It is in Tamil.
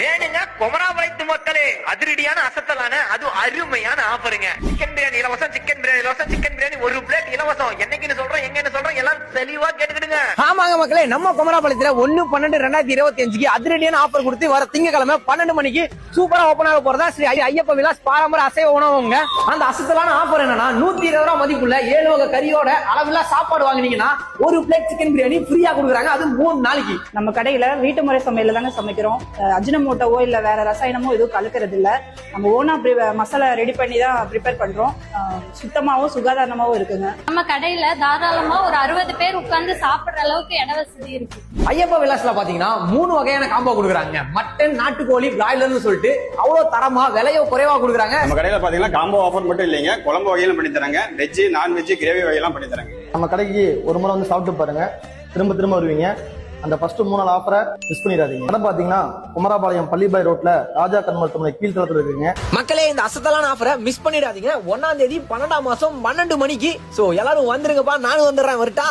வேணுங்க குமராபாளையத்து மக்களே, அதிரடியான அசத்தலான அது அருமையான ஆஃபருங்க. சிக்கன் பிரியாணி இலவசம், சிக்கன் பிரியாணி இலவசம், சிக்கன் பிரியாணி ஒரு பிளேட் இலவசம். என்னைக்குன்னு சொல்றோம், எங்கன்னு சொல்றோம், எல்லாம் தெளிவா கேட்டுக்கிடுங்க. ஆமாங்க மக்களே, நம்ம குமராபாளையத்துல 1/12/2025 அதிரடியான ஆஃபர் கொடுத்து வர திங்கக்கிழமை 12 மணிக்கு சூப்பரா ஓபன் ஆக போறதா ஸ்ரீ ஐயப்ப விலாஸ் பாரம்பரிய அசைவ உணவுங்க. அந்த அசத்தலான ஆஃபர் என்னன்னா 120 ரூபாய் மதிப்புள்ள 7 வகை கறியோட அளவில்லா சாப்பாடு வாங்கினீங்கன்னா ஒரு பிளேட் சிக்கன் பிரியாணி ஃப்ரீயா கொடுக்குறாங்க. அது 3 நாளைக்கு. நம்ம கடையில வீட்டு முறை சமையல தாங்க சமைக்கிறோம். அஜினமோட்டோவோ இல்ல வேற ரசாயனமோ எதுவும் கலக்கிறது இல்ல. நம்ம ஓனா மசாலா ரெடி பண்ணி தான் ப்ரிப்பேர் பண்றோம். சுத்தமாவும் சுகாதாரமாவும் இருக்குங்க. நம்ம கடையில தாராளமா ஒரு 60 பேர் உட்கார்ந்து சாப்பிடுற அளவுக்கு இட வசதி இருக்கு. ஐயப்ப விலாஸ்ல பாத்தீங்கன்னா 3 வகையான காம்போ கொடுக்குறாங்க. மட்டன், நாட்டுக்கோழி, பிராய்லர்னு சொல்லிட்டு அவ்வளவு தரமா விலையோ குறைவா கொடுக்குறாங்க. நம்ம கடையில பாத்தீங்கன்னா காம்போ ஆஃபர் மட்டும் இல்லைங்க, குழம்பு வகையிலும் பண்ணி தராங்க, வெஜ் நான்வெஜ் கிரேவி வகையெல்லாம் பண்ணி தராங்க. நம்ம கடைக்கு ஒரு முறை வந்து சாப்பிட்டு பாருங்க, திரும்ப திரும்ப வருவீங்க. அந்த ஃபர்ஸ்ட் 3 நாள் ஆஃபரை மிஸ் பண்ணிடாதீங்க. கடை பாத்தீங்கன்னா குமராபாளையம் பள்ளிபாய் ரோட்ல ராஜா கண் மருத்துவமனை கீழ்த்தளத்துல இருக்குங்க. மக்களே, இந்த அசத்தலான ஆஃபரை மிஸ் பண்ணிடாதீங்க. 1ஆம் தேதி 12ஆம் மாசம் 12 மணிக்கு. சோ எல்லாரும் வந்துருங்கப்பா, நானும் வந்துடுறேன். வரட்டா?